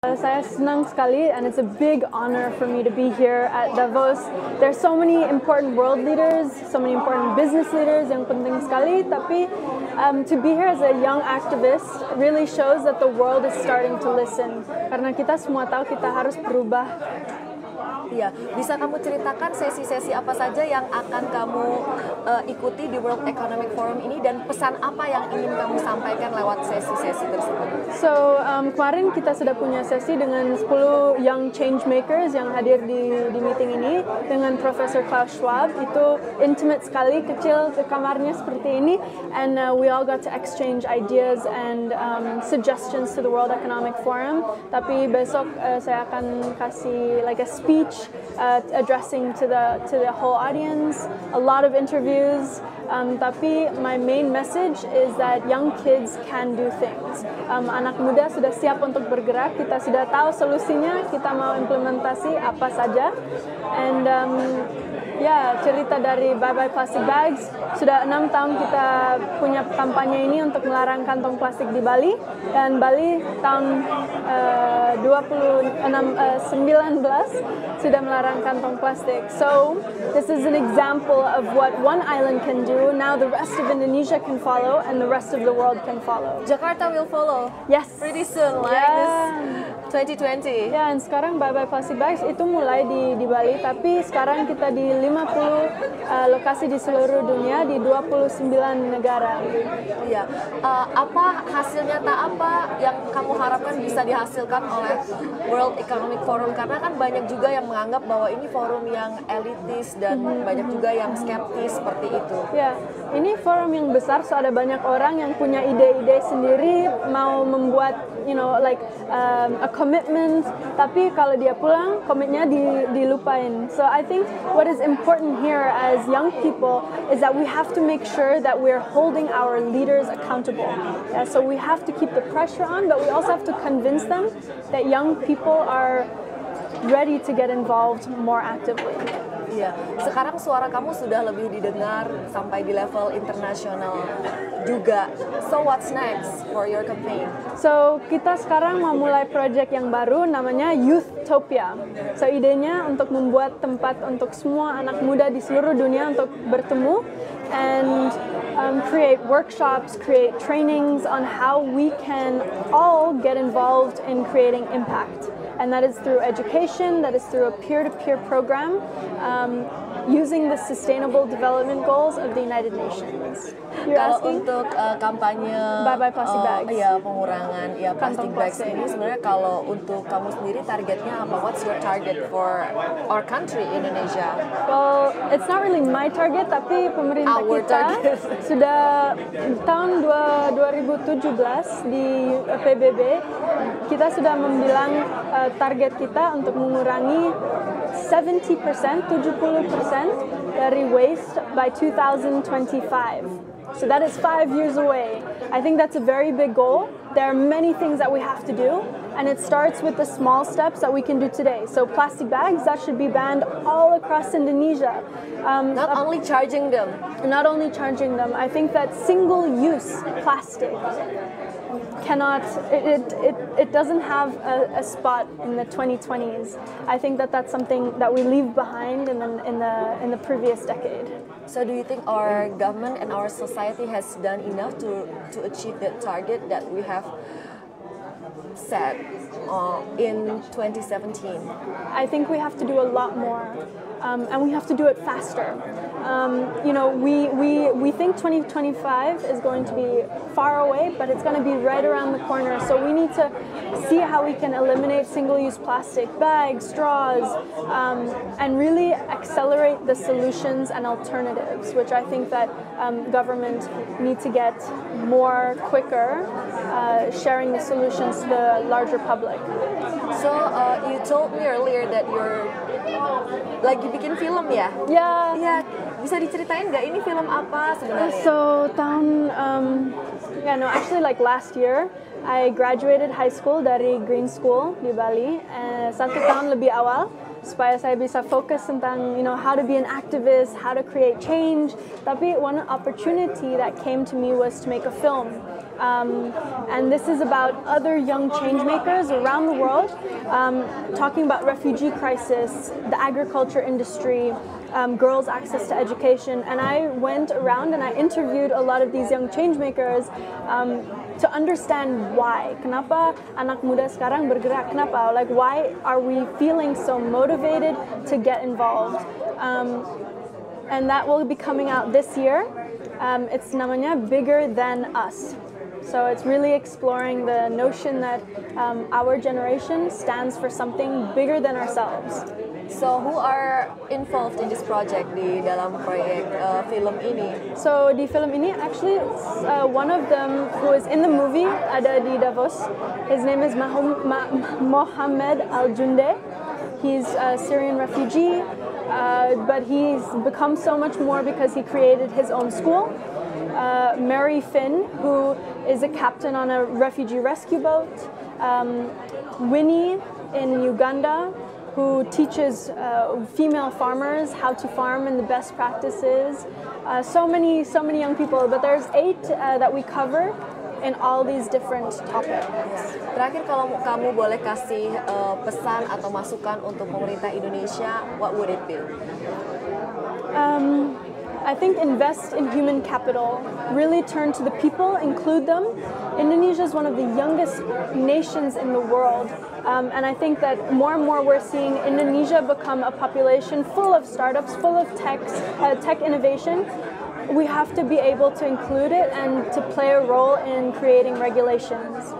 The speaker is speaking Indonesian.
Saya senang sekali, and it's a big honor for me to be here at Davos. There's so many important world leaders, so many important business leaders yang penting sekali, tapi to be here as a young activist really shows that the world is starting to listen. Karena kita semua tahu kita harus berubah. Iya, bisa kamu ceritakan sesi-sesi apa saja yang akan kamu ikuti di World Economic Forum ini dan pesan apa yang ingin kamu sampaikan lewat sesi-sesi tersebut? So, kemarin kita sudah punya sesi dengan 10 young change makers yang hadir di meeting ini dengan Profesor Klaus Schwab. Itu intimate sekali, kecil kamarnya seperti ini, and we all got to exchange ideas and suggestions to the World Economic Forum. Tapi besok saya akan kasih like a speech addressing to the whole audience, a lot of interviews. Tapi my main message is that young kids can do things. Anak muda sudah siap untuk bergerak, kita sudah tahu solusinya, kita mau implementasi apa saja. And cerita dari Bye Bye Plastic Bags, sudah 6 tahun kita punya kampanye ini untuk melarang kantong plastik di Bali, dan Bali tahun 2019 sudah melarang kantong plastik. So this is an example of what one island can do. Now the rest of Indonesia can follow, and the rest of the world can follow. Jakarta will follow. Yes. Pretty soon, like this 2020. Ya, dan sekarang Bye Bye Plastic Bags itu mulai di Bali, tapi sekarang kita di 50 lokasi di seluruh dunia, di 29 negara. Iya. Apa hasil nyata apa yang kamu harapkan bisa dihasilkan oleh World Economic Forum? Karena kan banyak juga yang menganggap bahwa ini forum yang elitis dan banyak juga yang skeptis seperti itu. Ya, ini forum yang besar, so ada banyak orang yang punya ide-ide sendiri, mau membuat a commitment, tapi kalau dia pulang, komitnya dilupain. So I think what is important here as young people is that we have to make sure that we're holding our leaders accountable. Yeah, so we have to keep the pressure on, but we also have to convince them that young people are ready to get involved more actively. Iya, sekarang suara kamu sudah lebih didengar sampai di level internasional juga. So what's next for your campaign? So kita sekarang mau mulai project yang baru namanya Youthtopia. So idenya untuk membuat tempat untuk semua anak muda di seluruh dunia untuk bertemu and create workshops, create trainings on how we can all get involved in creating impact. And that is through education, that is through a peer-to-peer program, using the Sustainable Development Goals of the United Nations. You're Kalau asking? untuk kampanye Bye Bye Plastic Bags. Ya, pengurangan plastic bags plastik. ini sebenarnya kalau untuk kamu sendiri targetnya apa? What's your target for our country, Indonesia? Well, it's not really my target, tapi pemerintah Our kita target. sudah tahun 2017 di PBB kita sudah membilang target kita untuk mengurangi 70% dari waste by 2025. So that is 5 years away. I think that's a very big goal. There are many things that we have to do, and it starts with the small steps that we can do today. So plastic bags, that should be banned all across Indonesia. Not only charging them. Not only charging them. I think that single-use plastic cannot, it doesn't have a spot in the 2020s. I think that that's something that we leave behind in the previous decade. So do you think our government and our society has done enough to achieve that target that we have set in 2017? I think we have to do a lot more, and we have to do it faster. We think 2025 is going to be far away, but it's going to be right around the corner. So we need to see how we can eliminate single-use plastic bags, straws, and really accelerate the solutions and alternatives, which I think that government need to get more quicker, sharing the solutions to the larger public. So you told me earlier that you're lagi bikin film ya? Yeah. Ya, bisa diceritain nggak ini film apa sebenarnya? So actually like last year I graduated high school dari Green School di Bali 1 tahun lebih awal. supaya saya bisa fokus tentang how to be an activist, how to create change. Tapi one opportunity that came to me was to make a film. And this is about other young change makers around the world, talking about refugee crisis, the agriculture industry, girls' access to education. And I went around and I interviewed a lot of these young change makers to understand why. Kenapa anak muda sekarang bergerak? Kenapa? Like, why are we feeling so motivated to get involved? And that will be coming out this year. It's namanya Bigger Than Us. So it's really exploring the notion that our generation stands for something bigger than ourselves. So who are involved in this project di dalam proyek film ini? So di film ini actually one of them who is in the movie ada di Davos. His name is Mohammed Al-Junde. He's a Syrian refugee, but he's become so much more because he created his own school. Mary Finn, who is a captain on a refugee rescue boat. Winnie in Uganda, who teaches female farmers how to farm and the best practices. So many young people, but there's 8 that we cover in all these different topics. Terakhir, kalau kamu boleh kasih pesan atau masukan untuk pemerintah Indonesia, what would it be? I think invest in human capital, really turn to the people, include them. Indonesia is one of the youngest nations in the world, and I think that more and more we're seeing Indonesia become a population full of startups, full of tech innovation. We have to be able to include it and to play a role in creating regulations.